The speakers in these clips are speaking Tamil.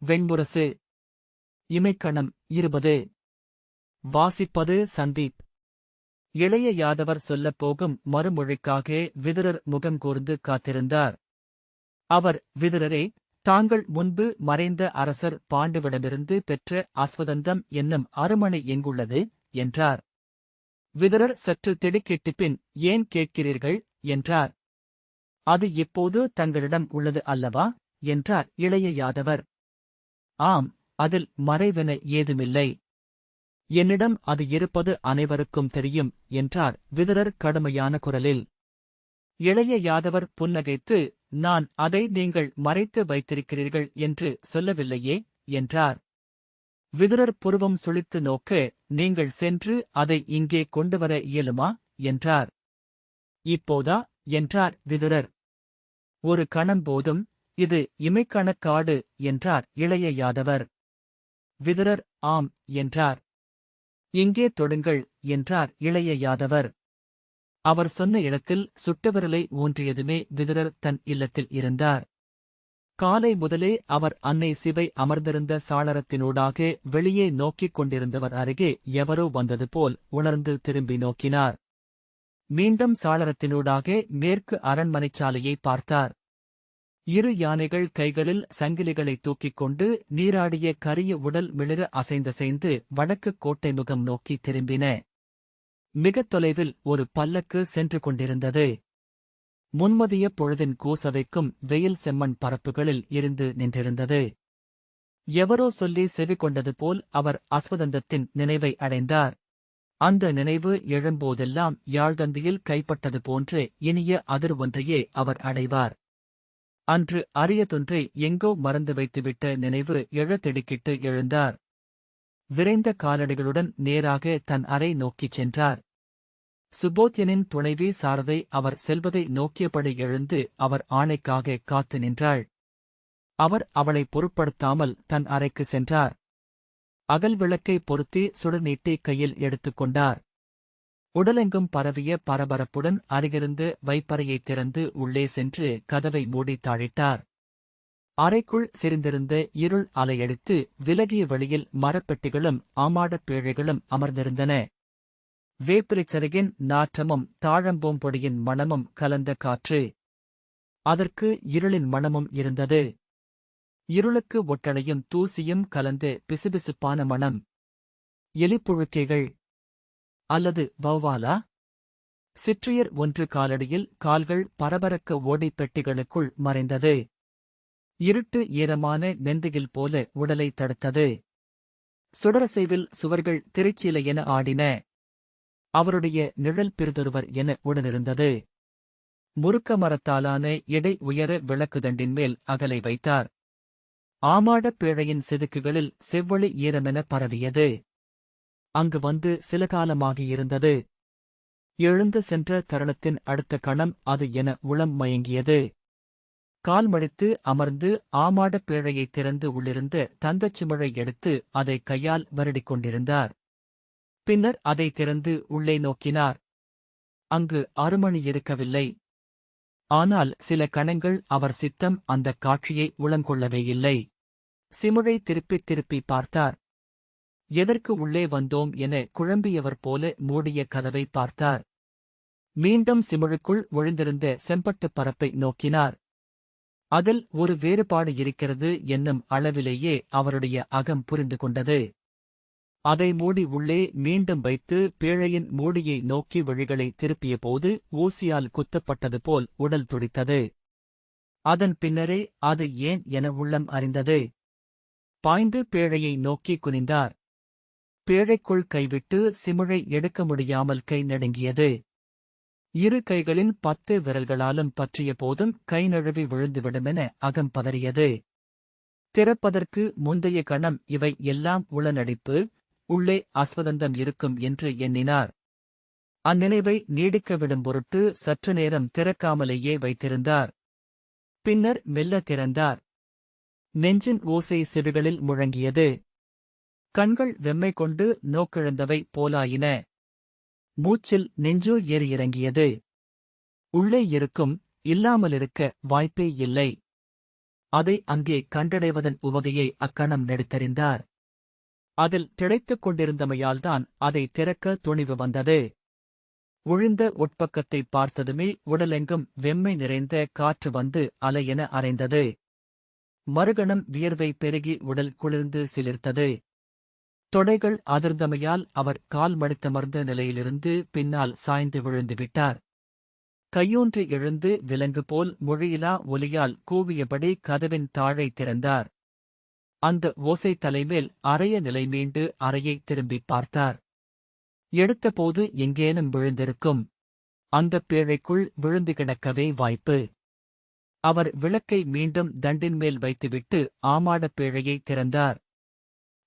வெண்முரசு. இமைக்கணம் 20. வாசிப்பது சந்தீப். இளைய யாதவர் சொல்லப் போகும் மறுமொழிக்காக விதுரர் முகம் கூர்ந்து காத்திருந்தார். அவர், விதுரரே, தாங்கள் முன்பு மறைந்த அரசர் பாண்டுவிடமிருந்து பெற்ற அஸ்வதந்தம் என்னும் அருமனை எங்குள்ளது? என்றார். விதுரர் சற்று திடுக்கிட்டுப்பின், ஏன் கேட்கிறீர்கள்? என்றார். அது இப்போது தங்களிடம் உள்ளது அல்லவா? என்றார் இளைய யாதவர். ஆம், அதில் மறைவென ஏதுமில்லை. என்னிடம் அது இருப்பது அனைவருக்கும் தெரியும் என்றார் விதுரர் கடுமையான குரலில். இளைய யாதவர் புன்னகைத்து, நான் அதை நீங்கள் மறைத்து வைத்திருக்கிறீர்கள் என்று சொல்லவில்லையே என்றார். விதுரர் புருவம் சுளித்து நோக்க, நீங்கள் சென்று அதை இங்கே கொண்டுவர இயலுமா? என்றார். இப்போதா? என்றார் விதுரர். ஒரு கணம் போதும், இது இமைக்கணக்காடு என்றார் இளைய யாதவர். விதுரர் ஆம் என்றார். இங்கே தொடுங்கள் என்றார் இளைய யாதவர். அவர் சொன்ன இடத்தில் சுட்டவிரலை ஊன்றியதுமே விதுரர் தன் இல்லத்தில் இருந்தார். காலை முதலே அவர் அன்னை சிவை அமர்ந்திருந்த சாளரத்தினூடாக வெளியே நோக்கிக் கொண்டிருந்தவர் அருகே எவரோ வந்தது போல் உணர்ந்து திரும்பி நோக்கினார். மீண்டும் சாளரத்தினூடாக மேற்கு அரண்மனைச்சாலையை பார்த்தார். இரு யானைகள் கைகளில் சங்கிலிகளை தூக்கிக் கொண்டு நீராடிய கரிய உடல் மிளிர அசைந்தசைந்து வடக்குக் கோட்டை முகம் நோக்கி திரும்பின. மிகத் தொலைவில் ஒரு பல்லக்கு சென்று கொண்டிருந்தது. முன்மதிய பொழுதின் கூசவைக்கும் வெயில் செம்மண் பரப்புகளில் இருந்து நின்றிருந்தது. எவரோ சொல்லி செவி கொண்டது போல் அவர் அஸ்வதந்தத்தின் நினைவை அடைந்தார். அந்த நினைவு எழும்போதெல்லாம் யாழ்தந்தியில் கைப்பட்டது போன்ற இனிய அதிர் ஒன்றையே அவர் அடைவார். அன்று அரியதொன்றை எங்கோ மறந்து வைத்துவிட்ட நினைவு எழத் திடுக்கிட்டு எழுந்தார். விரைந்த காலடிகளுடன் நேராக தன் அறை நோக்கிச் சென்றார். சுபோத்யனின் துணைவி சாரதை அவர் செல்வதை நோக்கியபடி எழுந்து அவர் ஆணைக்காக காத்து நின்றாள். அவர் அவளை பொருட்படுத்தாமல் தன் அறைக்கு சென்றார். அகல் விளக்கை பொருத்தி சுடர்நீட்டி கையில் எடுத்துக்கொண்டார். உடலெங்கும் பரவிய பரபரப்புடன் அருகிருந்து வைப்பறையைத் திறந்து உள்ளே சென்று கதவை மூடி தாழிட்டார். அறைக்குள் சிரிந்திருந்த இருள் அலையடித்து விலகிய வெளியில் மரப்பெட்டிகளும் ஆமாடப் பேழைகளும் அமர்ந்திருந்தன. வேப்பிலைச்சருகின் நாற்றமும் தாழம்பூம்பொடியின் மணமும் கலந்த காற்று. அதற்கு இருளின் மணமும் இருந்தது. இருளுக்கு ஒட்டளையும் தூசியும் கலந்து பிசுபிசுப்பான மணம். எலிப்புழுக்கைகள் அல்லது வௌவாலா? சிற்றியர் ஒன்று காலடியில் கால்கள் பரபரக்க ஓடிப் பெட்டிகளுக்குள் மறைந்தது. இருட்டு ஈரமான நெந்தியில் போல உடலை தடுத்தது. சுடரசைவில் சுவர்கள் திரைச்சீலையென ஆடின. அவருடைய நிழல் பிறிதொருவர் என உடனிருந்தது. முருக்க மரத்தாலான எடை உயர விளக்குதண்டின் மேல் அகலை வைத்தார். ஆமாடப் பேழையின் செதுக்குகளில் செவ்வொளி ஈரமென பரவியது. அங்கு வந்து சில காலமாகியிருந்தது. எழுந்து சென்ற தருணத்தின் அடுத்த கணம் அது என உளம் மயங்கியது. கால் மடித்து அமர்ந்து ஆமாடப் பேழையைத் திறந்து உள்ளிருந்த தந்தச்சிமிழை எடுத்து அதை கையால் வருடிக் கொண்டிருந்தார். பின்னர் அதை திறந்து உள்ளே நோக்கினார். அங்கு அருமணி இருக்கவில்லை. ஆனால் சில கணங்கள் அவர் சித்தம் அந்தக் காட்சியை உளங்கொள்ளவேயில்லை. சிமிழை திருப்பித் திருப்பி பார்த்தார். எதற்கு உள்ளே வந்தோம் என குழம்பியவர் போல மூடிய கதவை பார்த்தார். மீண்டும் சிமிழுக்குள் ஒழிந்திருந்த செம்பட்டுப் பரப்பை நோக்கினார். அதில் ஒரு வேறுபாடு இருக்கிறது என்னும் அளவிலேயே அவருடைய அகம் புரிந்து கொண்டது. அதை மூடி உள்ளே மீண்டும் வைத்து பேழையின் மூடியை நோக்கி விழிகளை திருப்பியபோது ஊசியால் குத்தப்பட்டது போல் உடல் துடித்தது. அதன் பின்னரே அது ஏன் என உள்ளம் அறிந்தது. பாய்ந்து பேழையை நோக்கி குனிந்தார். பேழைக்குள் கைவிட்டு சிமிழை எடுக்க முடியாமல் கை நடுங்கியது. இரு கைகளின் 10 விரல்களாலும் பற்றிய போதும் கை நழுவி விழுந்துவிடுமென அகம் பதறியது. திறப்பதற்கு முந்தைய கணம் இவை எல்லாம் உளநடிப்பு, உள்ளே அஸ்வதந்தம் இருக்கும் என்று எண்ணினார். அந்நினைவை நீடிக்க விடும் பொருட்டு சற்று நேரம் திறக்காமலேயே வைத்திருந்தார். பின்னர் மெல்ல திறந்தார். நெஞ்சின் ஓசை செவிகளில் முழங்கியது. கண்கள் வெம்மை கொண்டு நோக்கிழந்தவை போலாயின. மூச்சில் நெஞ்சு ஏறி இறங்கியது. உள்ளே இருக்கும், இல்லாமலிருக்க வாய்ப்பே இல்லை. அதை அங்கே கண்டடைவதன் உவகையை அக்கணம் நெடுத்தறிந்தார். அதில் திளைத்துக் கொண்டிருந்தமையால்தான் அதை திறக்க துணிவு வந்தது. ஒழிந்த உட்பக்கத்தைப் பார்த்ததுமே உடலெங்கும் வெம்மை நிறைந்த காற்று வந்து அலையென அரைந்தது. மறுகணம் வியர்வை பெருகி உடல் குளிர்ந்து சிலிர்த்தது. தொடைகள் அதிர்ந்தமையால் அவர் கால் மடித்தமர்ந்த நிலையிலிருந்து பின்னால் சாய்ந்து விழுந்துவிட்டார். கையூன்றி எழுந்து விலங்கு போல் மொழியிலா ஒலியால் கூவியபடி கதவின் தாழை திறந்தார். அந்த ஓசை தலைமேல் அறைய நிலை மீண்டு அறையை திரும்பிப் பார்த்தார். எடுத்தபோது எங்கேனும் விழுந்திருக்கும். அந்தப் பேழைக்குள் விழுந்து கிடக்கவே வாய்ப்பு. அவர் விளக்கை மீண்டும் தண்டின்மேல் வைத்துவிட்டு ஆமாடப் பேழையை திறந்தார்.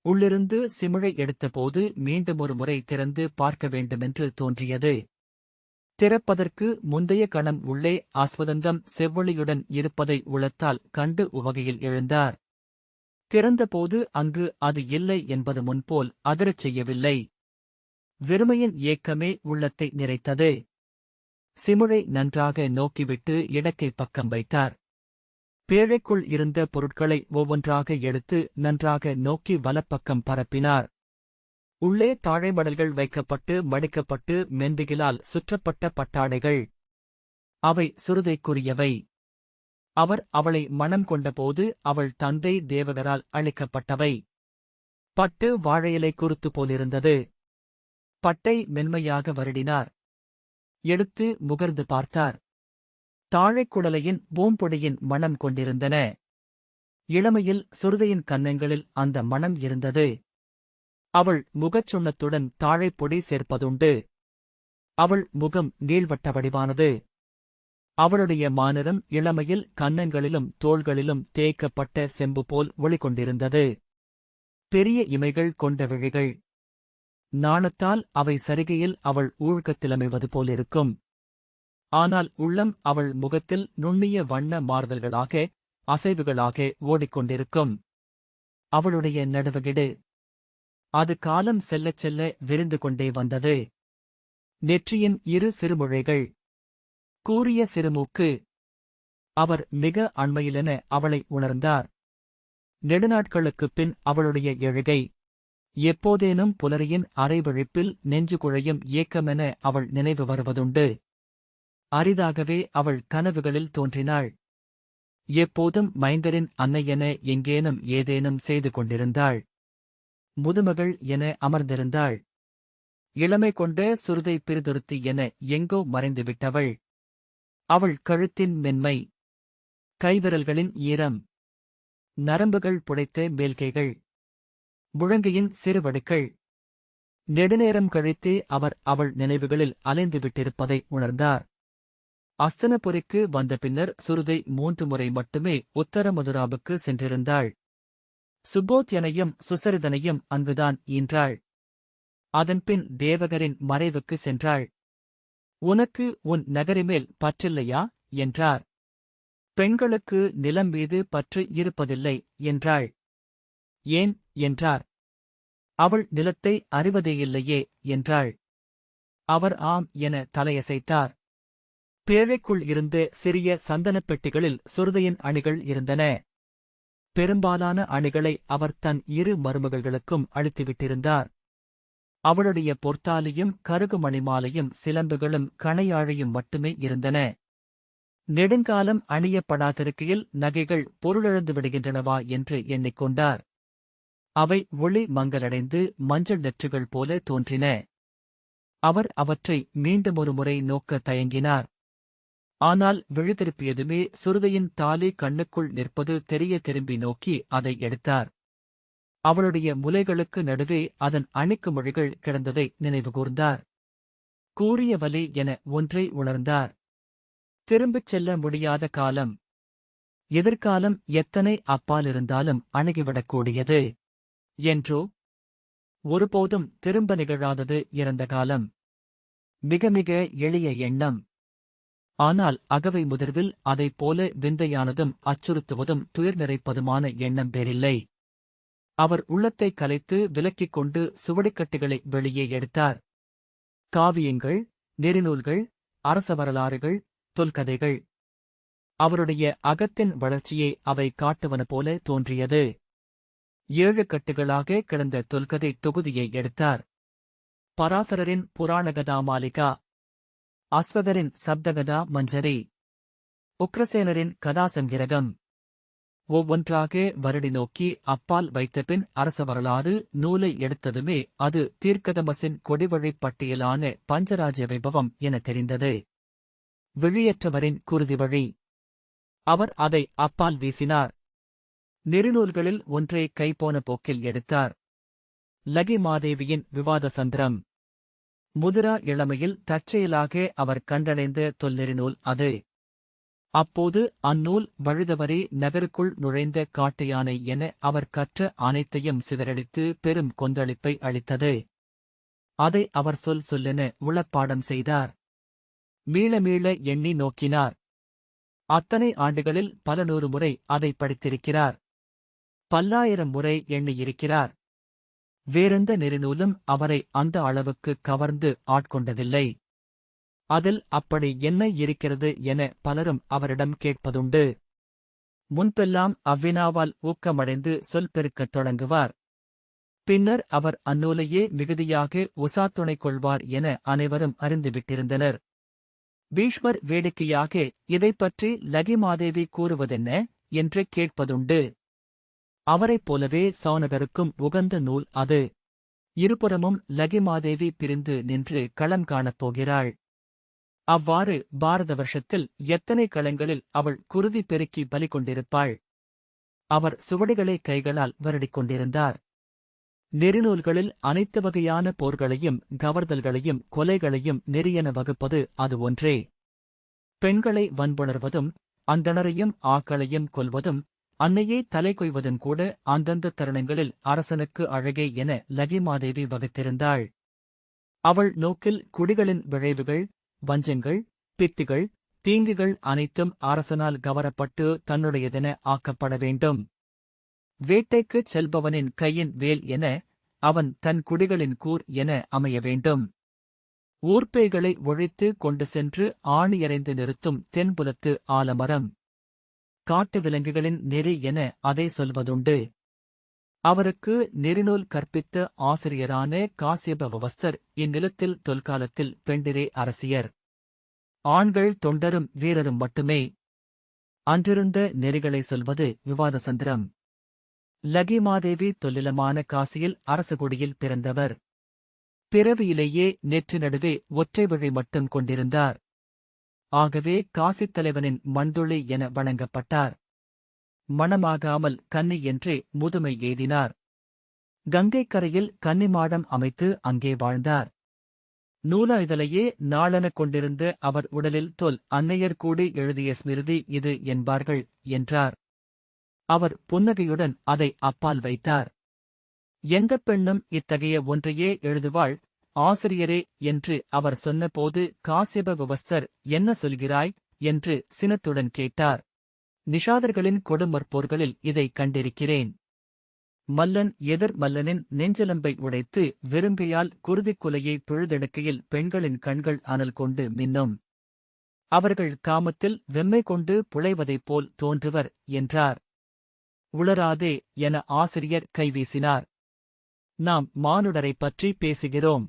உள்ளிருந்து சிமிழை எடுத்தபோது மீண்டுமொரு முறை திறந்து பார்க்க வேண்டுமென்று தோன்றியது. திறப்பதற்கு முந்தைய கணம் உள்ளே ஆஸ்வதந்தம் செவ்வொளியுடன் இருப்பதை உளத்தால் கண்டு உவகையில் எழுந்தார். திறந்தபோது அங்கு அது இல்லை என்பது முன்போல் அதிரச் செய்யவில்லை. வெறுமையின் ஏக்கமே உள்ளத்தை நிறைத்தது. சிமிழை நன்றாக நோக்கிவிட்டு இடக்கை பக்கம் வைத்தார். பேழைக்குள் இருந்த பொருட்களை ஒவ்வொன்றாக எடுத்து நன்றாக நோக்கி வலப்பக்கம் பரப்பினார். உள்ளே தாழைமடல்கள் வைக்கப்பட்டு மடிக்கப்பட்டு மென்பிகிலால் சுற்றப்பட்ட பட்டாடைகள். அவை சுருதைக்குரியவை. அவர் அவளை மணம் கொண்டபோது அவள் தந்தை தேவகரால் அளிக்கப்பட்டவை. பட்டு வாழையிலை குருத்து போலிருந்தது. பட்டை மென்மையாக வருடினார். எடுத்து முகர்ந்து பார்த்தார். தாழைக்குடலையின் பூம்பொடியின் மணம் கொண்டிருந்தன. இளமையில் சுருதையின் கன்னங்களில் அந்த மணம் இருந்தது. அவள் முகச்சுண்ணத்துடன் தாழைப்பொடி சேர்ப்பதுண்டு. அவள் முகம் நீள்வட்ட வடிவானது. அவளுடைய மாநிறம் இளமையில் கன்னங்களிலும் தோள்களிலும் தேய்க்கப்பட்ட செம்பு போல் ஒளிகொண்டிருந்தது. பெரிய இமைகள் கொண்ட விழிகள். நாணத்தால் அவை சரிகையில் அவள் ஊழ்கத்திலமைவது போலிருக்கும். ஆனால் உள்ளம் அவள் முகத்தில் நுண்ணிய வண்ண மாறுதல்களாக அசைவுகளாக ஓடிக்கொண்டிருக்கும். அவளுடைய நடுவகிடு. அது காலம் செல்லச் செல்ல விரிந்து கொண்டே வந்தது. நெற்றியின் இரு சிறுமுழைகள். கூரிய சிறுமூக்கு. அவர் மிக அண்மையிலென அவளை உணர்ந்தார். நெடுநாட்களுக்குப் பின் அவளுடைய எழுகை. எப்போதேனும் புலரியின் அரைவிழிப்பில் நெஞ்சு குழையும் ஏக்கமென அவள் நினைவு வருவதுண்டு. அரிதாகவே அவள் கனவுகளில் தோன்றினாள். எப்போதும் மைந்தரின் அன்னையென எங்கேனும் ஏதேனும் செய்து கொண்டிருந்தாள். முதுமகள் என அமர்ந்திருந்தாள். இளமை கொண்ட சுருதை பிரிதுருத்தி என எங்கோ மறைந்துவிட்டவள். அவள் கழுத்தின் மென்மை. கைவிரல்களின் ஈரம். நரம்புகள் புடைத்த மேல்கைகள். முழங்கையின் சிறுவடுக்கள். நெடுநேரம் கழித்தே அவர் அவள் நினைவுகளில் அலைந்துவிட்டிருப்பதை உணர்ந்தார். அஸ்தனபுரிக்கு வந்த பின்னர் சுருதை 3 முறை மட்டுமே உத்தரமதுராவுக்கு சென்றிருந்தாள். சுப்போத்யனையும் சுசரிதனையும் அங்குதான் ஈன்றாள். அதன்பின் தேவகரின் மறைவுக்கு சென்றாள். உனக்கு உன் நகரிமேல் பற்றில்லையா என்றார். பெண்களுக்கு நிலம் மீது பற்று இருப்பதில்லை என்றாள். ஏன் என்றார். அவள் நிலத்தை அறிவதேயில்லையே என்றாள். அவர் ஆம் என தலையசைத்தார். பேழைக்குள் இருந்த சிறிய சந்தனப் பெட்டிகளில் சுருதையின் அணிகள் இருந்தன. பெரும்பாலான அணிகளை அவர் தன் 2 மருமகள்களுக்கும் அளித்துவிட்டிருந்தார். அவளுடைய பொற்தாலியும் கருகுமணிமாலையும் சிலம்புகளும் கணையாழியும் மட்டுமே இருந்தன. நெடுங்காலம் அணியப்படாதிருக்கையில் நகைகள் பொருளிழந்து விடுகின்றனவா என்று எண்ணிக்கொண்டார். அவை ஒளி மங்கலடைந்து மஞ்சள் நெற்றுகள் போல தோன்றின. அவர் அவற்றை மீண்டுமொரு முறை நோக்க தயங்கினார். ஆனால் விழித்திருப்பியதுமே சுருதையின் தாலி கண்ணுக்குள் நிற்பது தெரிய திரும்பி நோக்கி அதை எடுத்தார். அவளுடைய முலைகளுக்கு நடுவே அதன் அணிக்கு மொழிகள் கிடந்ததை நினைவுகூர்ந்தார். கூறிய வலி என ஒன்றை உணர்ந்தார். திரும்பிச் செல்ல முடியாத காலம். எதிர்காலம் எத்தனை அப்பாலிருந்தாலும் அணுகிவிடக்கூடியது என்றோ. ஒருபோதும் திரும்ப நிகழாதது இறந்த காலம். மிக மிக எளிய எண்ணம். ஆனால் அகவை முதிர்வில் அதைப் போல விந்தையானதும் அச்சுறுத்துவதும் துயர் நிறைப்பதுமான எண்ணம் வேறில்லை. அவர் உள்ளத்தை கலைத்து விலக்கிக் கொண்டு சுவடிக்கட்டுகளை வெளியே எடுத்தார். காவியங்கள், நெறிநூல்கள், அரச வரலாறுகள், தொல்கதைகள். அவருடைய அகத்தின் வளர்ச்சியை அவை காட்டுவன போல தோன்றியது. 7 கட்டுகளாக கிடந்த தொல்கதை தொகுதியை எடுத்தார். பராசரரின் புராணகதா மாலிகா, அஸ்வகரின் சப்தகதா மஞ்சரி, உக்ரசேனரின் கதாசங்கிரகம் ஒவ்வொன்றாக வருடி நோக்கி அப்பால் வைத்தபின் அரச வரலாறு நூலை எடுத்ததுமே அது தீர்க்கதமசின் கொடிவழிப் பட்டியலான பஞ்சராஜ வைபவம் என தெரிந்தது. விழியற்றவரின் குருதி வழி. அவர் அதை அப்பால் வீசினார். நெறிநூல்களில் ஒன்றை கைப்போன போக்கில் எடுத்தார். லகி மாதேவியின் விவாத சந்திரம். முதிரா இளமையில் தற்செயலாக அவர் கண்டடைந்த தொல்நெறிநூல் அது. அப்போது அந்நூல் வழுதவரே நகருக்குள் நுழைந்த காட்டு யானை என அவர் கற்ற அனைத்தையும் சிதறடித்து பெரும் கொந்தளிப்பை அளித்தது. அதை அவர் சொல்லென உளப்பாடம் செய்தார். மீள மீள எண்ணி நோக்கினார். அத்தனை ஆண்டுகளில் பல நூறு முறை அதை படித்திருக்கிறார். பல்லாயிரம் முறை எண்ணியிருக்கிறார். வேறெந்த நெறிநூலும் அவரை அந்த அளவுக்கு கவர்ந்து ஆட்கொண்டதில்லை. அதில் அப்படி என்ன இருக்கிறது என பலரும் அவரிடம் கேட்பதுண்டு. முன்பெல்லாம் அவ்வினாவால் ஊக்கமடைந்து சொல் பெருக்கத் தொடங்குவார். பின்னர் அவர் அந்நூலையே மிகுதியாக உசாத்துணை கொள்வார் என அனைவரும் அறிந்துவிட்டிருந்தனர். பீஷ்மர் வேடிக்கையாக இதைப்பற்றி லகிமாதேவி கூறுவதென்ன என்று கேட்பதுண்டு. அவரைப் போலவே சௌனகருக்கும் உகந்த நூல் அது. இருபுறமும் லகிமாதேவி பிரிந்து நின்று களம் காணப் போகிறாள். அவ்வாறு பாரத வருஷத்தில் எத்தனை களங்களில் அவள் குருதி பெருக்கி பலி கொண்டிருப்பாள். அவர் சுவடிகளை கைகளால் வருடிக் கொண்டிருந்தார். நெறிநூல்களில் அனைத்து வகையான போர்களையும் கவர்தல்களையும் கொலைகளையும் நெறியென வகுப்பது அது ஒன்றே. பெண்களை வன்புணர்வதும் அந்தணரையும் ஆக்களையும் கொல்வதும் அன்னையே தலை கொய்வதும் கூட அந்தந்த தருணங்களில் அரசனுக்கு அழகே என லகிமாதேவி வகுத்திருந்தாள். அவள் நோக்கில் குடிகளின் விளைவுகள், வஞ்சங்கள், பித்துகள், தீங்குகள் அனைத்தும் அரசனால் கவரப்பட்டு தன்னுடையதென ஆக்கப்பட வேண்டும். வேட்டைக்குச் செல்பவனின் கையின் வேல் என, அவன் தன் குடிகளின் கூர் என அமைய வேண்டும். ஊர்ப்பேய்களை ஒழித்து கொண்டு சென்று ஆணியறைந்து நிறுத்தும் தென்புலத்து ஆலமரம். காட்டு விலங்குகளின் நெறி என அதை சொல்வதுண்டு. அவருக்கு நெறிநூல் கற்பித்த ஆசிரியரான காசியப வவஸ்தர் இந்நிலத்தில் தொல்காலத்தில் பெண்டிரே அரசியர். ஆண்கள் தொண்டரும் வீரரும் மட்டுமே. அன்றிருந்த நெறிகளை சொல்வது விவாத சந்திரம். லகிமாதேவி தொல்லிலமான காசியில் அரசகுடியில் பிறந்தவர். பிறவியிலேயே நெற்றி நடுவே ஒற்றை வழி மட்டும் கொண்டிருந்தார். ஆகவே காசித் தலைவனின் மண்துளி என வணங்கப்பட்டார். மணமாகாமல் கன்னி என்றே முதுமை எய்தினார். கங்கைக் கரையில் கன்னிமாடம் அமைத்து அங்கே வாழ்ந்தார். நூலாய்தலையே நாளெனக் கொண்டிருந்த அவர் உடலில் தொல் அன்னையர் கூடி எழுதிய ஸ்மிருதி இது என்பார்கள் என்றார். அவர் புன்னகையுடன் அதை அப்பால் வைத்தார். எந்தப் பெண்ணும் இத்தகைய ஒன்றையே எழுதுவாள், ஆசிரியரே என்று அவர் சொன்னபோது காசியப விவஸ்தர் என்ன சொல்கிறாய் என்று சினத்துடன் கேட்டார். நிஷாதர்களின் கொடுமற்போர்களில் இதை கண்டிருக்கிறேன். மல்லன் எதிர் மல்லனின் நெஞ்சலம்பை உடைத்து வெறுங்கையால் குருதிக் குலையை பிழுதெடுக்கையில் பெண்களின் கண்கள் அனல் கொண்டு மின்னும். அவர்கள் காமத்தில் வெம்மை கொண்டு புழைவதைப் போல் தோன்றுவர் என்றார். உளராதே என ஆசிரியர் கைவீசினார். நாம் மானுடரைப் பற்றி பேசுகிறோம்.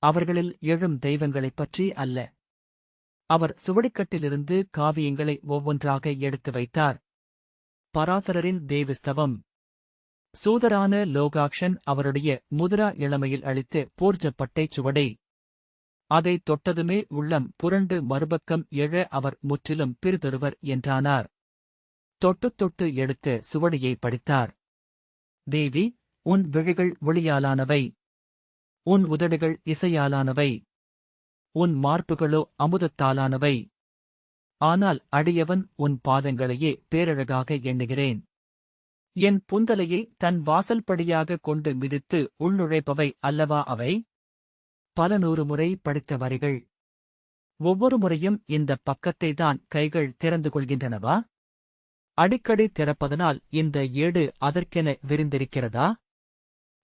அவர்களில் எழும் தெய்வங்களைப் பற்றி அல்ல. அவர் சுவடிக்கட்டிலிருந்து காவியங்களை ஒவ்வொன்றாக எடுத்து வைத்தார். பராசரரின் தேவிஸ்தவம். சூதரான லோகாக்ஷன் அவருடைய முதிரா இளமையில் அளித்த போர்ஜப்பட்டைச் சுவடை. அதைத் தொட்டதுமே உள்ளம் புரண்டு மறுபக்கம் எழ அவர் முற்றிலும் பிறிதொருவர் என்றானார். தொட்டுத் தொட்டு எடுத்த சுவடியை படித்தார். தேவி, உன் விழிகள் ஒளியாலானவை. உன் உதடுகள் இசையாலானவை. உன் மார்புகளோ அமுதத்தாலானவை. ஆனால் அடியவன் உன் பாதங்களையே பேரழகாக எண்ணுகிறேன். என் புந்தலையை தன் வாசல்படியாக கொண்டு மிதித்து உள்நுழைப்பவை அல்லவா அவை? பல நூறு முறை படித்த வரிகள். ஒவ்வொரு முறையும் இந்தப் பக்கத்தை தான் கைகள் திறந்து கொள்கின்றனவா? அடிக்கடி திறப்பதனால் இந்த ஏடு அதற்கென விரிந்திருக்கிறதா?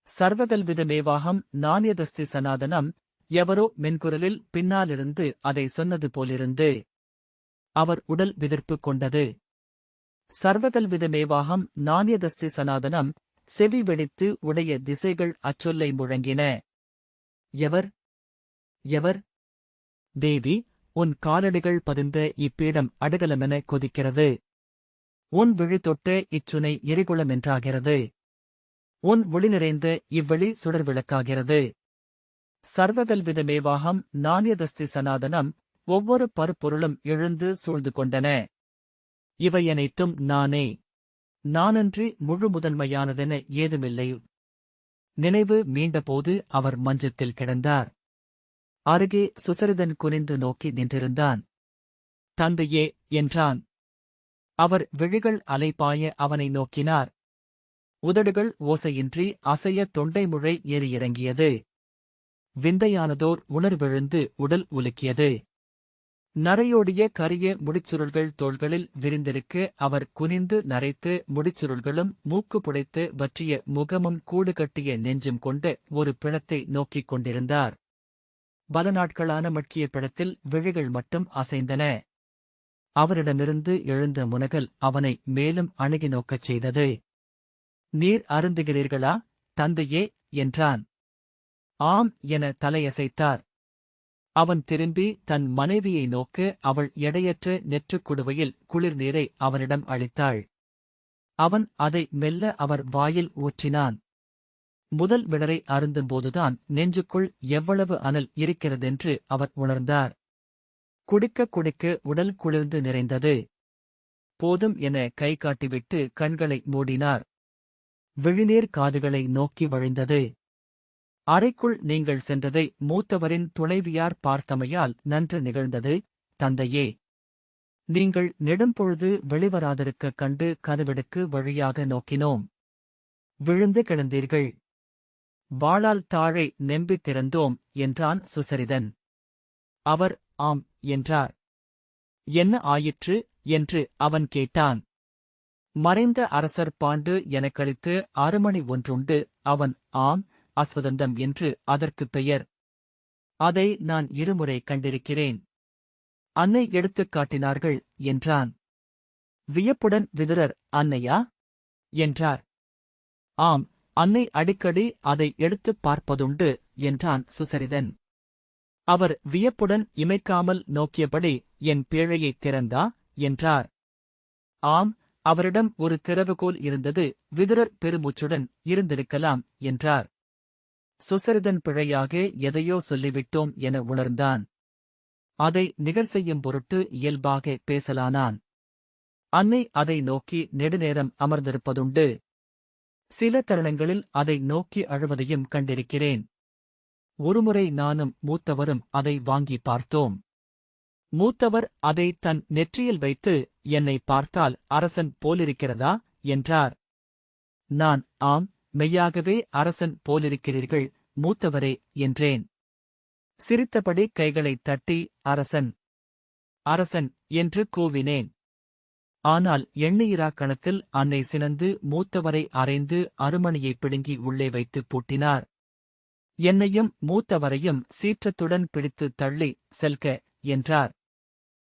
சர்வகல்விதமேவாகம் நானியதஸ்தி சனாதனம். எவரோ மென்குரலில் பின்னாலிருந்து அதை சொன்னது போலிருந்து அவர் உடல் விதிர்ப்பு கொண்டது. சர்வகல்விதமேவாகம் நானியதஸ்தி சனாதனம். செவி வெடித்து உடைய திசைகள் அச்சொல்லை முழங்கின. எவர்? எவர்? தேவி, உன் காலடிகள் பதிந்த இப்பீடம் அடுகலமென கொதிக்கிறது. உன் விழி தொட்ட இச்சுனை எரிகுளமென்றாகிறது. உன் ஒளி நிறைந்த இவ்வெளி சுடர்விளக்காகிறது. சர்வகல்விதமேவாகம் நானியதஸ்தி சனாதனம். ஒவ்வொரு பருப்பொருளும் எழுந்து சூழ்ந்து கொண்டன. இவையனைத்தும் நானே. நானன்றி முழு முதன்மையானதென ஏதுமில்லை. நினைவு மீண்டபோது அவர் மஞ்சத்தில் கிடந்தார். அருகே சுசரிதன் குனிந்து நோக்கி நின்றிருந்தான். தந்தையே என்றான். அவர் விழிகள் அலைபாய அவனை நோக்கினார். உதடுகள் ஓசையின்றி அசைய தொண்டைமுழை ஏறி இறங்கியது. விந்தையானதோர் உணர்வெழுந்து உடல் உலுக்கியது. நரையோடிய கரிய முடிச்சுருள்கள் தோள்களில் விரிந்திருக்க அவர் குனிந்து நரைத்து முடிச்சுருள்களும் மூக்கு புடைத்து வற்றிய முகமும் கூடுகட்டிய நெஞ்சும் கொண்ட ஒரு பிணத்தை நோக்கிக் கொண்டிருந்தார். பல நாட்களான மட்கிய பிணத்தில் விழிகள் மட்டும் அசைந்தன. அவரிடமிருந்து எழுந்த முனகல் அவனை மேலும் அணுகி நோக்கச் செய்தது. நீர் அருந்துகிறீர்களா, தந்தையே என்றான். ஆம் என தலையசைத்தார். அவன் திரும்பி தன் மனைவியை நோக்க அவள் எடையற்ற நெற்றுக் குடுவையில் குளிர் நீரை அவனிடம் அளித்தாள். அவன் அதை மெல்ல அவர் வாயில் ஊற்றினான். முதல் விடரை அருந்தும்போதுதான் நெஞ்சுக்குள் எவ்வளவு அனல் இருக்கிறதென்று அவர் உணர்ந்தார். குடிக்க குடிக்க உடல் குளிர்ந்து நிறைந்தது. போதும் என கை காட்டிவிட்டு கண்களை மூடினார். விழிநீர் காதுகளை நோக்கி வழிந்தது. அறைக்குள் நீங்கள் சென்றதை மூத்தவரின் துணைவியார் பார்த்தமையால் நன்று நிகழ்ந்தது, தந்தையே. நீங்கள் நெடும்பொழுது வெளிவராதிருக்க கண்டு கதவிடுக்கு வழியாக நோக்கினோம். விழுந்து கிடந்தீர்கள். வாளால் தாழை நெம்பித் திறந்தோம் என்றான் சுசரிதன். அவர் ஆம் என்றார். என்ன ஆயிற்று என்று அவன் கேட்டான். மறைந்த அரசர் பாண்டு எனக்களித்து அருமணி ஒன்றுண்டு. அவன் ஆம், அஸ்வதந்தம் என்று அதற்குப் பெயர். அதை நான் இருமுறை கண்டிருக்கிறேன். அன்னை எடுத்துக் காட்டினார்கள் என்றான். வியப்புடன் விதுரர் அன்னையா என்றார். ஆம், அன்னை அடிக்கடி அதை எடுத்துப் பார்ப்பதுண்டு என்றான் சுசரிதன். அவர் வியப்புடன் இமைக்காமல் நோக்கியபடி என் பேழையைத் திறந்தா என்றார். ஆம், அவரிடம் ஒரு திறவுகோல் இருந்தது. விதுரர் பெருமூச்சுடன் இருந்திருக்கலாம் என்றார். சுசரிதன் பிழையாக எதையோ சொல்லிவிட்டோம் என உணர்ந்தான். அதை நிகர் செய்யும் பொருட்டு இயல்பாக பேசலானான். அன்னை அதை நோக்கி நெடுநேரம் அமர்ந்திருப்பதுண்டு. சில தருணங்களில் அதை நோக்கி அழுவதையும் கண்டிருக்கிறேன். ஒருமுறை நானும் மூத்தவரும் அதை வாங்கி பார்த்தோம். மூத்தவர் அதை தன் நெற்றியில் வைத்து என்னை பார்த்தால் அரசன் போலிருக்கிறதா என்றார். நான் ஆம், மெய்யாகவே அரசன் போலிருக்கிறீர்கள் மூத்தவரே என்றேன். சிரித்தபடி கைகளைத் தட்டி அரசன் அரசன் என்று கூவினேன். ஆனால் எண்ணெயிரா கணத்தில் அன்னை சினந்து மூத்தவரை அறைந்து அருமணியைப் பிடுங்கி உள்ளே வைத்து பூட்டினார். என்னையும் மூத்தவரையும் சீற்றத்துடன் பிடித்து தள்ளி செல்க என்றார்.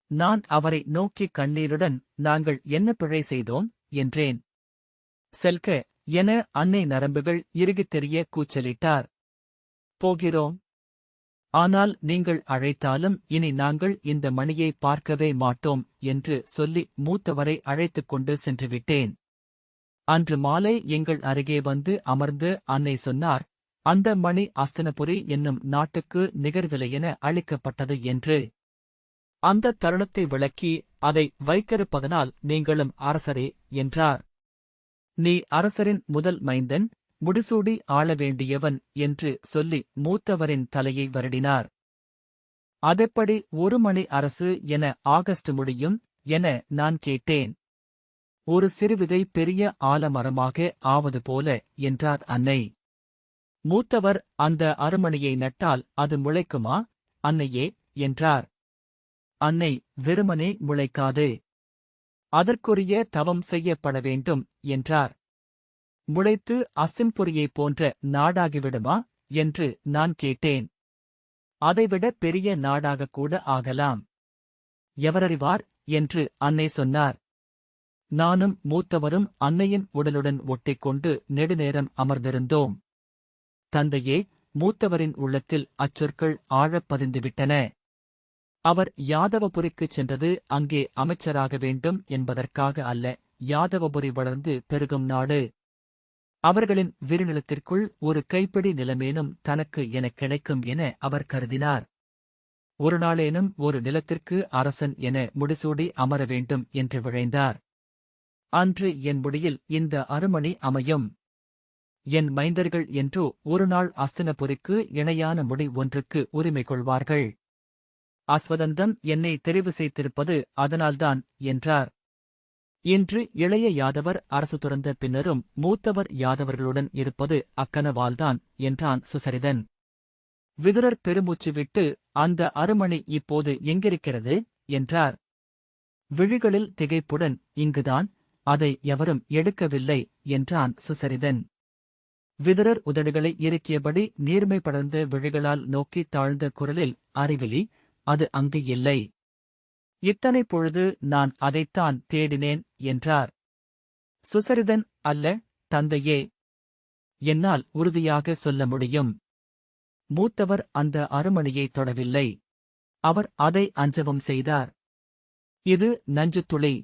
நான் அவரை நோக்கி கண்ணீருடன் நாங்கள் என்ன பிழை செய்தோம் என்றேன். செல்க என அன்னை நரம்புகள் இறுகித் தெரிய கூச்சலிட்டார். போகிறோம். ஆனால் நீங்கள் அழைத்தாலும் இனி நாங்கள் இந்த மணியை பார்க்கவே மாட்டோம் என்று சொல்லி மூத்தவரை அழைத்துக் கொண்டு சென்றுவிட்டேன். அன்று மாலை எங்கள் அருகே வந்து அமர்ந்து அன்னை சொன்னார், அந்த மணி அஸ்தினபுரி என்னும் நாட்டுக்கு நிகர்விலையென அளிக்கப்பட்டது என்று. அந்த தருணத்தை விளக்கி அதை வைத்திருப்பதனால் நீங்களும் அரசரே என்றார். நீ அரசரின் முதல் மைந்தன், முடிசூடி ஆள வேண்டியவன் என்று சொல்லி மூத்தவரின் தலையை வருடினார். அதெப்படி ஒரு மணி அரசு என ஆகஸ்ட் முடியும் என நான் கேட்டேன். ஒரு சிறுவிதை பெரிய ஆலமரமாக ஆவது போல என்றார் அன்னை. மூத்தவர் அந்த அருமணியை நட்டால் அது முளைக்குமா அன்னையே என்றார். அன்னை வெறுமனே முளைக்காது. அதற்குரிய தவம் செய்யப்பட வேண்டும் என்றார். முளைத்து அஸ்தின்புரியைப் போன்ற நாடாகிவிடுமா என்று நான் கேட்டேன். அதைவிட பெரிய நாடாகக் கூட ஆகலாம். எவரறிவார் என்று அன்னை சொன்னார். நானும் மூத்தவரும் அன்னையின் உடலுடன் ஒட்டிக்கொண்டு நெடுநேரம் அமர்ந்திருந்தோம். தந்தையே, மூத்தவரின் உள்ளத்தில் அச்சொற்கள் ஆழப் பதிந்துவிட்டன. அவர் யாதவபுரிக்குச் சென்றது அங்கே அமைச்சராக வேண்டும் என்பதற்காக அல்ல, யாதவபுரி வளர்ந்து பெருகும் நாடு. அவர்களின் விரிநிலத்திற்குள் ஒரு கைப்பிடி நிலமேனும் தனக்கு எனக் கிடைக்கும் என அவர் கருதினார். ஒரு நாளேனும் ஒரு நிலத்திற்கு அரசன் என முடிசூடி அமர வேண்டும் என்று விழைந்தார். அன்று என் முடியில் இந்த அருமணி அமையும். என் மைந்தர்கள் என்றோ ஒரு நாள் அஸ்தினபுரிக்கு இணையான முடி ஒன்றுக்கு உரிமை கொள்வார்கள். அஸ்வதந்தம் என்னை தெரிவு செய்திருப்பது அதனால்தான் என்றார். இன்று இளைய யாதவர் அரசு துறந்த பின்னரும் மூத்தவர் யாதவர்களுடன் இருப்பது அக்கனவால்தான் என்றான் சுசரிதன். விதுரர் பெருமூச்சு விட்டு, அந்த அருமணி இப்போது எங்கிருக்கிறது என்றார். விழிகளில் திகைப்புடன், இங்குதான், அதை எவரும் எடுக்கவில்லை என்றான் சுசரிதன். விதுரர் உதடுகளை இறுக்கியபடி நீர்மை படர்ந்த விழிகளால் நோக்கி தாழ்ந்த குரலில், அறிவிலி, அது அங்கு இல்லை. இத்தனை பொழுது நான் அதைத்தான் தேடினேன் என்றார். சுசரிதன், அல்ல, தந்தையே. என்னால் உறுதியாக சொல்ல முடியும். மூத்தவர் அந்த அருமணியை தொடவில்லை. அவர் அதை அஞ்சவும் செய்தார். இது நஞ்சுத்துளி.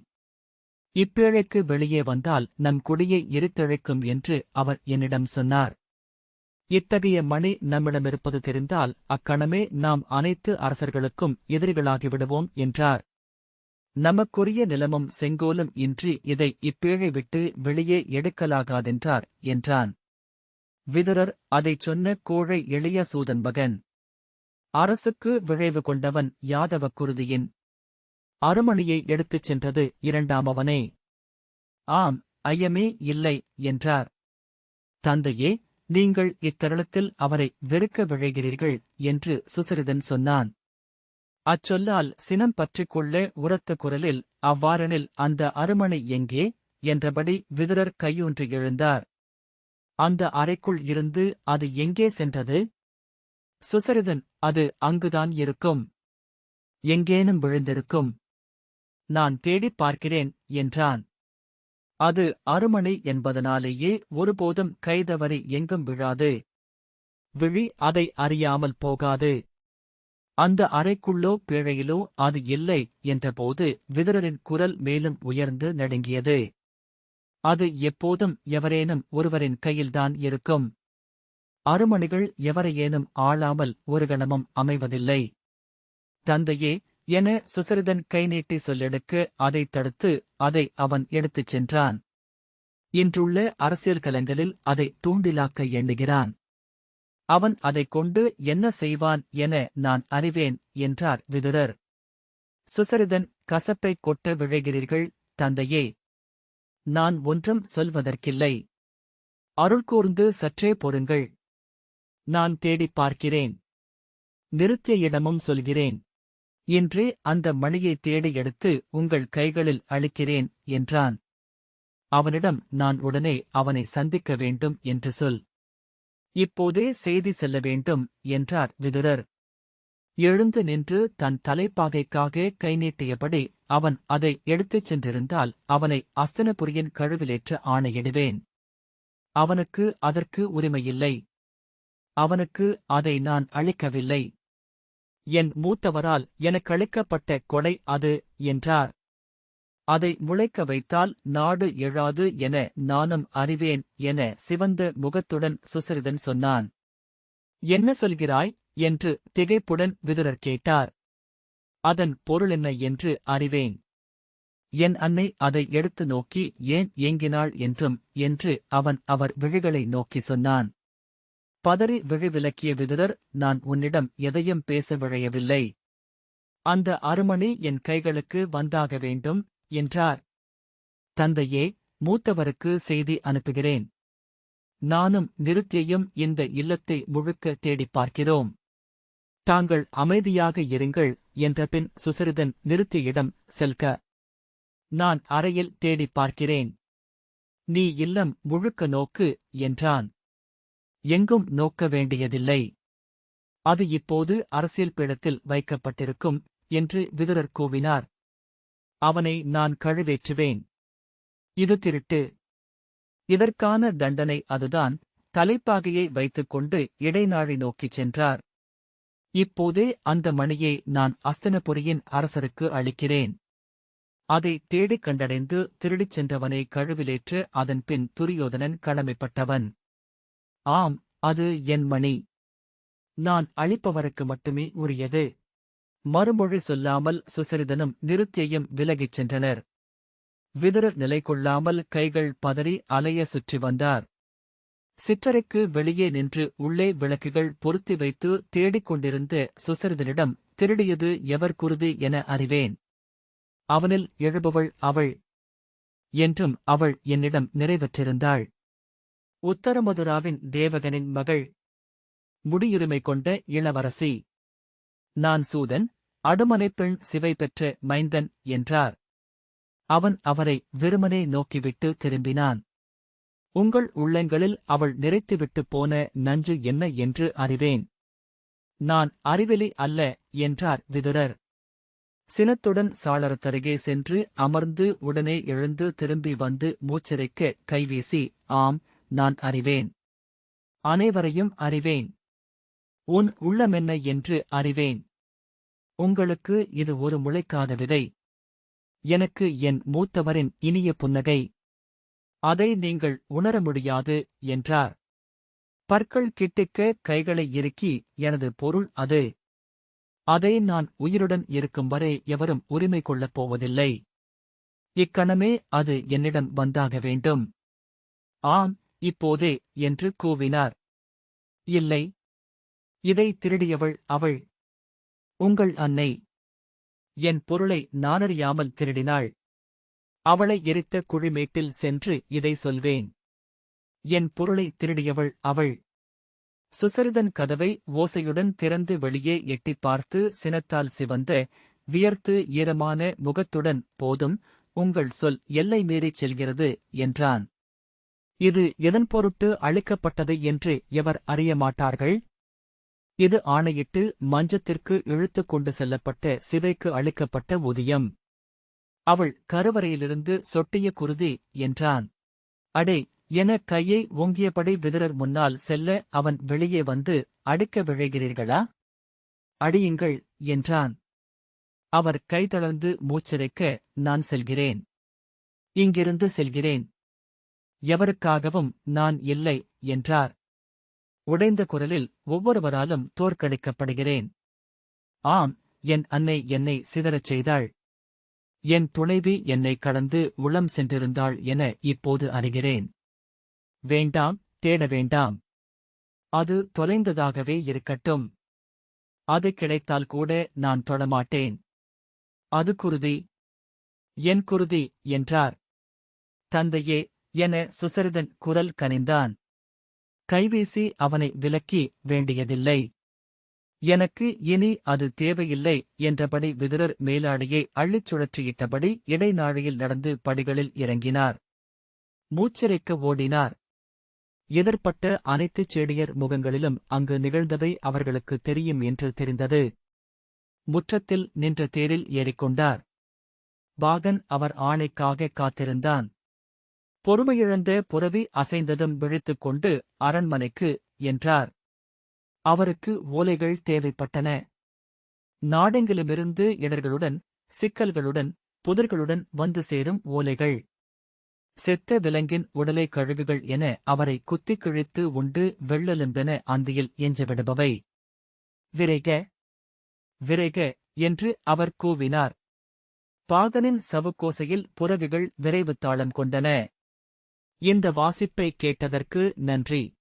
இப்பேழைக்கு வெளியே வந்தால் நம் குடியை எரித்தழைக்கும் என்று அவர் என்னிடம் சொன்னார். இத்தகைய மணி நம்மிடமிருப்பது தெரிந்தால் அக்கணமே நாம் அனைத்து அரசர்களுக்கும் எதிரிகளாகிவிடுவோம் என்றார். நமக்குரிய நிலமும் செங்கோலும் இன்றி இதை இப்பேழை விட்டு வெளியே எடுக்கலாகாதென்றார் என்றான். விதுரர் அதைச் சொன்ன கோழை எளிய சூதன் மகன். அரசுக்கு விழைவு கொண்டவன் யாதவ குருதியின். அருமணியை எடுத்துச் சென்றது இரண்டாமவனே. ஆம், ஐயமே இல்லை என்றார். தந்தையே, நீங்கள் இத்தருணத்தில் அவரை வெறுக்க விழைகிறீர்கள் என்று சுசரிதன் சொன்னான். அச்சொல்லால் சினம் பற்றிக் கொள்ள உரத்த குரலில், அவ்வாறெனில் அந்த அருமணி எங்கே என்றபடி விதுரர் கையூன்றி எழுந்தார். அந்த அறைக்குள் இருந்து அது எங்கே சென்றது? சுசரிதன், அது அங்குதான் இருக்கும். எங்கேனும் விழுந்திருக்கும். நான் தேடிப் பார்க்கிறேன் என்றான். அது அருமணி என்பதனாலேயே ஒருபோதும் கைதவறி எங்கும் விழாது. விழி அதை அறியாமல் போகாது. அந்த அறைக்குள்ளோ பேழையிலோ அது இல்லை என்றபோது விதுரரின் குரல் மேலும் உயர்ந்து நடுங்கியது. அது எப்போதும் எவரேனும் ஒருவரின் கையில்தான் இருக்கும். அருமணிகள் எவரையேனும் ஆளாமல் ஒரு கணமும் அமைவதில்லை. தந்தையே என சுசரிதன் கை நீட்டி சொல்லெடுக்க அதைத் தடுத்து அதை அவன் எடுத்துச் சென்றான். இன்றுள்ள அரசியல் கலங்களில் அதை தூண்டிலாக்க எண்ணுகிறான். அவன் அதைக் கொண்டு என்ன செய்வான் என நான் அறிவேன் என்றார் விதுரர். சுசரிதன், கசப்பைக் கொட்ட விழைகிறீர்கள் தந்தையே. நான் ஒன்றும் சொல்வதற்கில்லை. அருள் கூர்ந்து சற்றே பொறுங்கள். நான் தேடிப் பார்க்கிறேன். நிறுத்திய இடமும் சொல்கிறேன். இன்றே அந்த மணியை தேடி எடுத்து உங்கள் கைகளில் அளிக்கிறேன் என்றான். அவனிடம், நான் உடனே அவனை சந்திக்க வேண்டும் என்று சொல். இப்போதே செய்தி செல்ல வேண்டும் என்றார் விதுரர். எழுந்து நின்று தன் தலைப்பாகைக்காக கை நீட்டியபடி அவன் அதை எடுத்துச் சென்றிருந்தால் அவனை அஸ்தினபுரியின் கழுவிலேற்ற ஆணையிடுவேன். அவனுக்கு அதற்கு உரிமையில்லை. அவனுக்கு அதை நான் அளிக்கவில்லை. என் மூத்தவரால் எனக்களிக்கப்பட்ட கொடை அது என்றார். அதை முளைக்க வைத்தால் நாடு எழாது என நானும் அறிவேன் என சிவந்த முகத்துடன் சுசரிதன் சொன்னான். என்ன சொல்கிறாய் என்று திகைப்புடன் விதுரர் கேட்டார். அதன் பொருளென்ன என்று அறிவேன். என் அன்னை அதை எடுத்து நோக்கி ஏன் ஏங்கினாள் என்றும் என்று அவன் அவர் விழிகளை நோக்கி சொன்னான். பதறி விழிவிலக்கிய விதுரர், நான் உன்னிடம் எதையும் பேச விழையவில்லை. அந்த அருமணி என் கைகளுக்கு வந்தாக வேண்டும் என்றார். தந்தையே, மூத்தவருக்கு செய்தி அனுப்புகிறேன். நானும் நிருத்தியையும் இந்த இல்லத்தை முழுக்க தேடிப் பார்க்கிறோம். தாங்கள் அமைதியாக இருங்கள் என்றபின் சுசரிதன் நிருத்தியிடம், செல்க. நான் அறையில் தேடிப் பார்க்கிறேன். நீ இல்லம் முழுக்க நோக்கு என்றான். எங்கும் நோக்க வேண்டியதில்லை. அது இப்போது அரசியல் பீடத்தில் வைக்கப்பட்டிருக்கும் என்று விதுரர் கூவினார். அவனை நான் கழுவேற்றுவேன். இது திருட்டு. இதற்கான தண்டனை அதுதான். தலைப்பாகையை வைத்துக்கொண்டு இடைநாழி நோக்கிச் சென்றார். இப்போதே அந்த மணியை நான் அஸ்தினபுரியின் அரசருக்கு அளிக்கிறேன். அதை தேடிக் கண்டடைந்து திருடிச் சென்றவனை கழுவிலேற்று அதன்பின் துரியோதனன் கடமைப்பட்டவன். ஆம், அது என் மணி. நான் அளிப்பவருக்கு மட்டுமே உரியது. மறுமொழி சொல்லாமல் சுசரிதனும் நிருத்தியும் விலகிச் சென்றனர். விதுரர் நிலை கொள்ளாமல் கைகள் பதறி அலைய சுற்றி வந்தார். சிற்றறைக்கு வெளியே நின்று உள்ளே விளக்குகள் பொருத்தி வைத்து தேடிக் கொண்டிருந்த சுசரிதனிடம், திருடியது எவர் குருதி என அறிவேன். அவனில் எழுபவள் அவள் என்றும் அவள் என்னிடம் நிறைவேற்றிருந்தாள். உத்தரமதுராவின் தேவகனின் மகள், முடியுரிமை கொண்ட இளவரசி. நான் சூதன், அடுமனைப் பெண் சிவை பெற்ற மைந்தன் என்றார். அவன் அவரை வெறுமனே நோக்கிவிட்டு திரும்பினான். உங்கள் உள்ளங்களில் அவள் நிறைத்துவிட்டுப் போன நஞ்சு என்ன என்று அறிவேன். நான் அறிவெளி அல்ல என்றார் விதுரர். சினத்துடன் சாளரத்தருகே சென்று அமர்ந்து உடனே எழுந்து திரும்பி வந்து மூச்சிறைக்க கைவீசி, ஆம், நான் அறிவேன். அனைவரையும் அறிவேன். உன் உள்ளமென்ன என்று அறிவேன். உங்களுக்கு இது ஒரு முளைக்காத விதை. எனக்கு என் மூத்தவரின் இனிய புன்னகை. அதை நீங்கள் உணர முடியாது என்றார். பற்கள் கிட்டிக்க கைகளை இறுக்கி, எனது பொருள் அது. அதை நான் உயிருடன் இருக்கும் வரை எவரும் உரிமை கொள்ளப் போவதில்லை. இக்கணமே அது என்னிடம் வந்தாக வேண்டும். ஆம், இப்போதே என்று கூவினார். இல்லை, இதை திருடியவள் அவள். உங்கள் அன்னை. என் பொருளை நானறியாமல் திருடினாள். அவளை எரித்த குழிமேட்டில் சென்று இதை சொல்வேன். என் பொருளை திருடியவள் அவள். சுசரிதன் கதவை ஓசையுடன் திறந்து வெளியே எட்டிப் பார்த்து சினத்தால் சிவந்த, வியர்த்து ஈரமான முகத்துடன், போதும், உங்கள் சொல் எல்லை மீறிச் செல்கிறது என்றான். இது எதன் பொருட்டு அளிக்கப்பட்டது என்று எவர் அறிய மாட்டார்கள்? இது ஆணையிட்டு மஞ்சத்திற்கு இழுத்துக் கொண்டு செல்லப்பட்ட சிதைக்கு அளிக்கப்பட்ட ஊதியம். அவள் கருவறையிலிருந்து சொட்டிய குருதி என்றான். அடே என கையை ஓங்கியபடி விதுரர் முன்னால் செல்ல அவன் வெளியே வந்து, அடிக்க விழைகிறீர்களா? அடியுங்கள் என்றான். அவர் கைதளர்ந்து மூச்சிறைக்க, நான் செல்கிறேன். இங்கிருந்து செல்கிறேன். எவருக்காகவும் நான் இல்லை என்றார். உடைந்த குரலில், ஒவ்வொருவராலும் தோற்கடிக்கப்படுகிறேன். ஆம், என் அன்னை என்னை சிதறச் செய்தாள். என் துணைவி என்னை கடந்து உளம் சென்றிருந்தாள் என இப்போது அறிகிறேன். வேண்டாம், தேட வேண்டாம். அது தொலைந்ததாகவே இருக்கட்டும். அது கிடைத்தால் கூட நான் தொடமாட்டேன். அது குருதி. என் குருதி என்றார். தந்தையே என சுசரிதன் குரல் கனிந்தான். கைவீசி அவனை விலக்கி, வேண்டியதில்லை. எனக்கு இனி அது தேவையில்லை என்றபடி விதுரர் மேலாடையை அள்ளிச் சுழற்றியிட்டபடி இடைநாழியில் நடந்து படிகளில் இறங்கினார். மூச்சிறைக்க ஓடினார். எதிர்ப்பட்ட அனைத்துச் செடியர் முகங்களிலும் அங்கு நிகழ்ந்தவை அவர்களுக்கு தெரியும் என்று தெரிந்தது. முற்றத்தில் நின்ற தேரில் ஏறிக்கொண்டார். பாகன் அவர் ஆணைக்காக காத்திருந்தான். பொறுமையிழந்த புரவி அசைந்ததும் விழித்துக் கொண்டு, அரண்மனைக்கு என்றார். அவருக்கு ஓலைகள் தேவைப்பட்டன. நாடெங்கிலுமிருந்து இடர்களுடன், சிக்கல்களுடன், புதிர்களுடன் வந்து சேரும் ஓலைகள். செத்த விலங்கின் உடலை கழுகுகள் என அவரை குத்திக் கிழித்து உண்டு வெள்ளலெம்பென அந்தியில் எஞ்சவிடுபவை. விரைக, விரைக என்று அவர் கூவினார். பாகனின் சவுக்கோசையில் புரவிகள் விரைவு தாளம் கொண்டன. இந்த வாசிப்பை கேட்டதற்கு நன்றி.